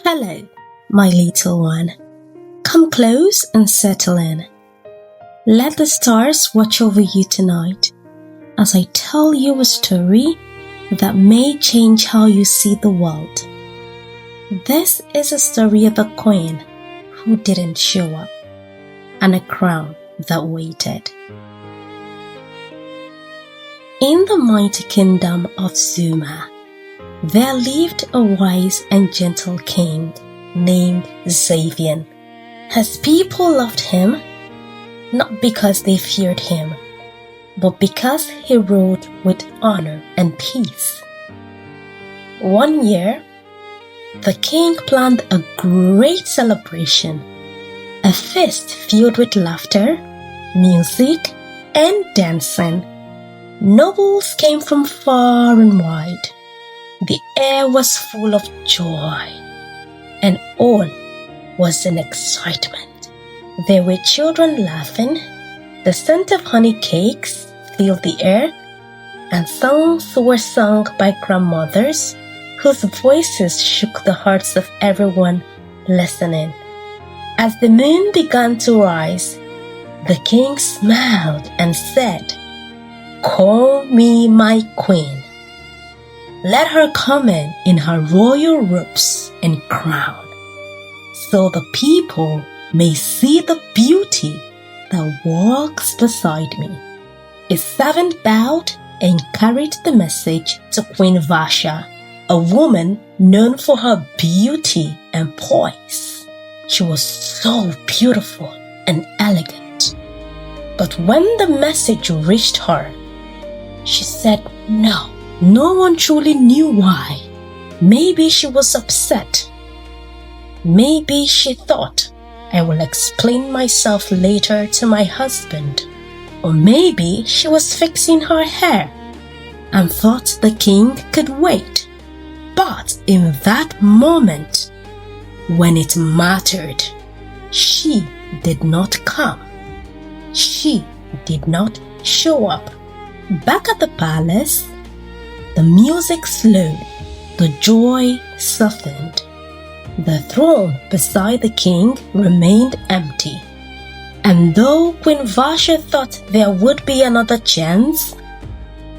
Hello, my little one. Come close and settle in. Let the stars watch over you tonight as I tell you a story that may change how you see the world. This is a story of a queen who didn't show up and a crown that waited. In the mighty kingdom of Zuma, there lived a wise and gentle king named Xavian. His people loved him, not because they feared him, but because he ruled with honor and peace. One year, the king planned a great celebration, a feast filled with laughter, music, and dancing. Nobles came from far and wide. The air was full of joy, and all was in excitement. There were children laughing, the scent of honey cakes filled the air, and songs were sung by grandmothers whose voices shook the hearts of everyone listening. As the moon began to rise, the king smiled and said, "Call me my queen. Let her come in her royal robes and crown, so the people may see the beauty that walks beside me." A servant bowed and carried the message to Queen Vasha, a woman known for her beauty and poise. She was so beautiful and elegant. But when the message reached her, she said no. No one truly knew why. Maybe she was upset. Maybe she thought, "I will explain myself later to my husband." Or maybe she was fixing her hair and thought the king could wait. But in that moment, when it mattered, she did not come. She did not show up. Back at the palace, the music slowed, the joy softened. The throne beside the king remained empty. And though Queen Vasha thought there would be another chance,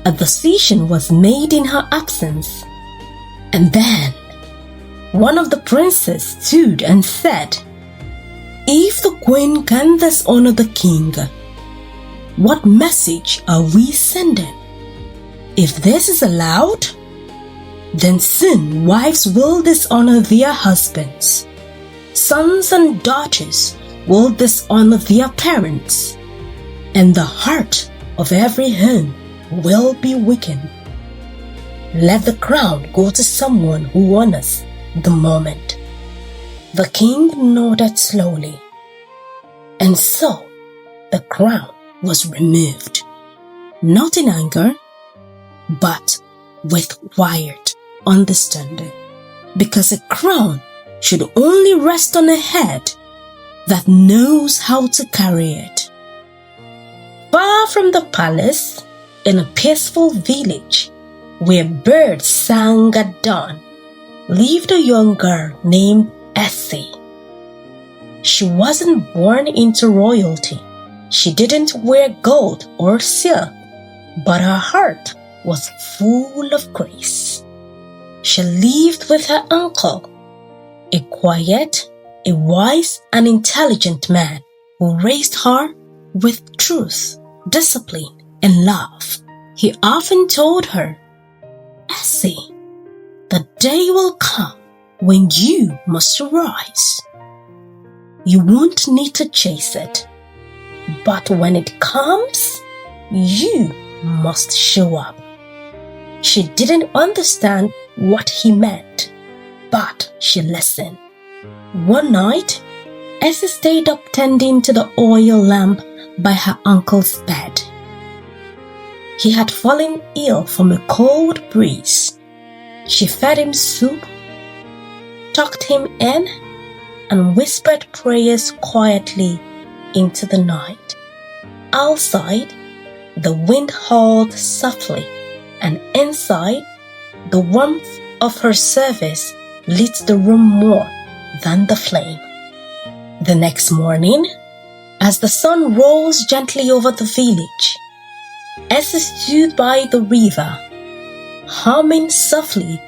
a decision was made in her absence. And then, one of the princes stood and said, "If the queen can dishonor the king, what message are we sending? If this is allowed, then soon wives will dishonor their husbands. Sons and daughters will dishonor their parents, and the heart of every home will be weakened. Let the crown go to someone who honors the moment." The king nodded slowly, and so the crown was removed, not in anger, but with quiet understanding, because a crown should only rest on a head that knows how to carry it. Far from the palace, in a peaceful village where birds sang at dawn, lived a young girl named Essie. She wasn't born into royalty. She didn't wear gold or silk, but her heart was full of grace. She lived with her uncle, a quiet, a wise and intelligent man who raised her with truth, discipline, and love. He often told her, "Essie, the day will come when you must rise. You won't need to chase it, but when it comes, you must show up." She didn't understand what he meant, but she listened. One night, Essie stayed up tending to the oil lamp by her uncle's bed. He had fallen ill from a cold breeze. She fed him soup, tucked him in, and whispered prayers quietly into the night. Outside, the wind howled softly, and inside, the warmth of her service lit the room more than the flame. The next morning, as the sun rose gently over the village, Essie stood by the river, humming softly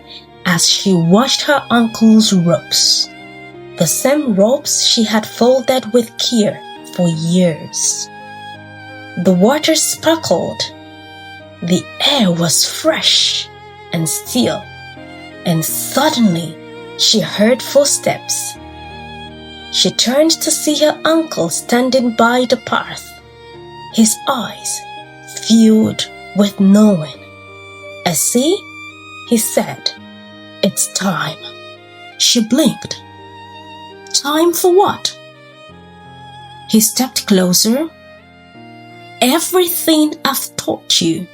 as she washed her uncle's robes, the same robes she had folded with care for years. The water sparkled, the air was fresh and still, and suddenly she heard footsteps. She turned to see her uncle standing by the path, his eyes filled with knowing. "Essie," he said, "it's time." She blinked. "Time for what?" He stepped closer. "Everything I've taught you,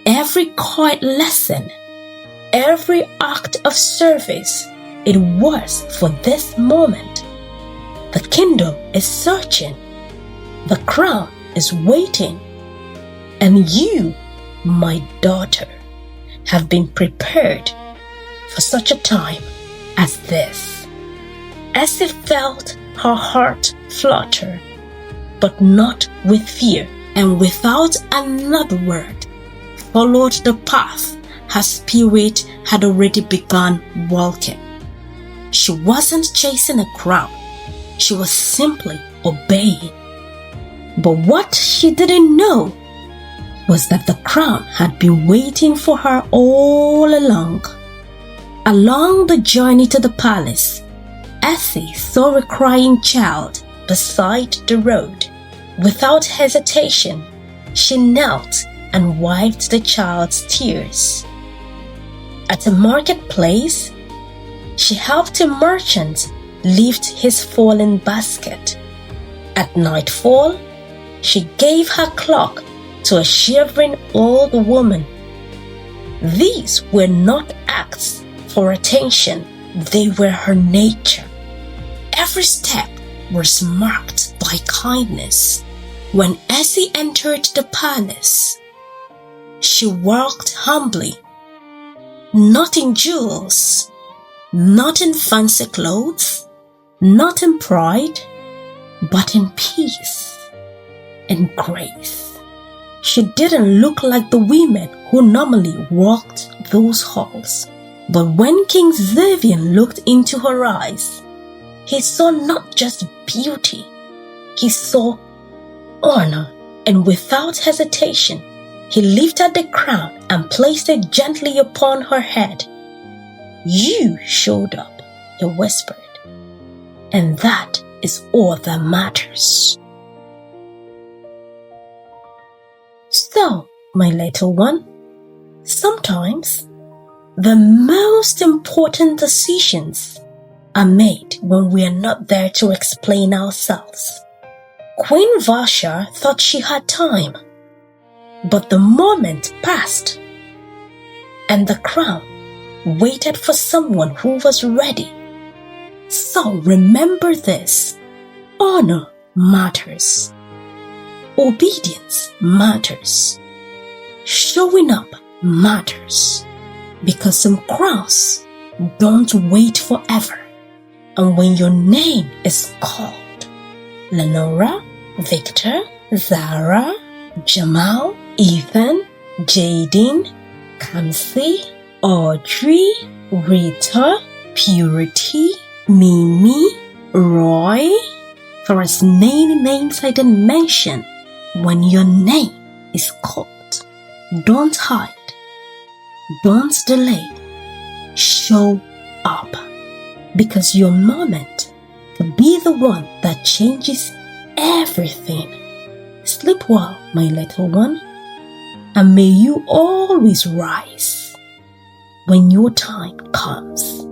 every quiet lesson, every act of service, it was for this moment. The kingdom is searching, the crown is waiting, and you, my daughter, have been prepared for such a time as this." Essie felt her heart flutter, but not with fear, and without another word, followed the path her spirit had already begun walking. She wasn't chasing a crowd, she was simply obeying. But what she didn't know was that the crown had been waiting for her all along. Along the journey to the palace, Essie saw a crying child beside the road. Without hesitation, she knelt and wiped the child's tears. At a marketplace, she helped a merchant lift his fallen basket. At nightfall, she gave her cloak to a shivering old woman. These were not acts for attention, they were her nature. Every step was marked by kindness. When Essie entered the palace, she walked humbly, not in jewels, not in fancy clothes, not in pride, but in peace and grace. She didn't look like the women who normally walked those halls. But when King Xavier looked into her eyes, he saw not just beauty, he saw honor, and without hesitation, he lifted the crown and placed it gently upon her head. "You showed up," he whispered, "and that is all that matters." So, my little one, sometimes the most important decisions are made when we are not there to explain ourselves. Queen Vasha thought she had time, but the moment passed, and the crown waited for someone who was ready. So remember this: honor matters, obedience matters, showing up matters, because some crowns don't wait forever. And when your name is called, Lenora, Victor, Zara, Jamal, Ethan, Jaden, Kamsi, Audrey, Rita, Purity, Mimi, Roy, for as many names I didn't mention, when your name is called, don't hide, don't delay, show up, because your moment could be the one that changes everything. Sleep well, my little one, and may you always rise when your time comes.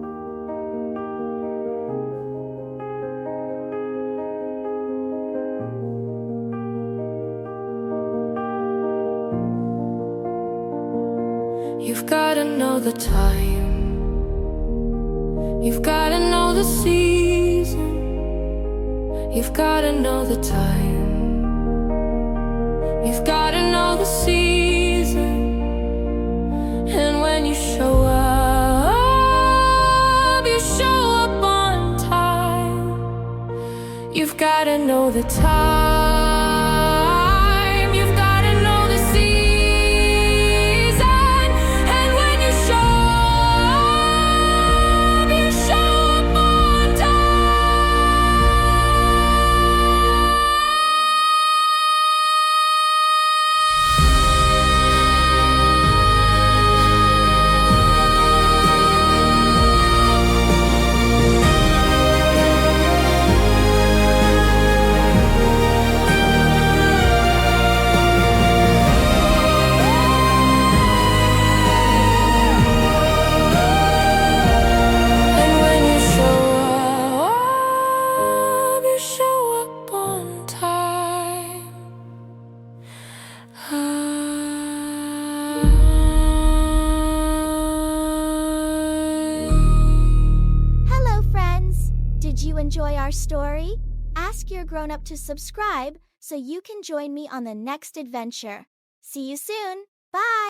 You've gotta know the time, you've gotta know the season, you've gotta know the time, you've gotta know the season. And when you show up on time. gotta know the time. You've gotta know the season. And when you show up on time. Hello, friends! Did you enjoy our story? Ask your grown-up to subscribe so you can join me on the next adventure. See you soon! Bye!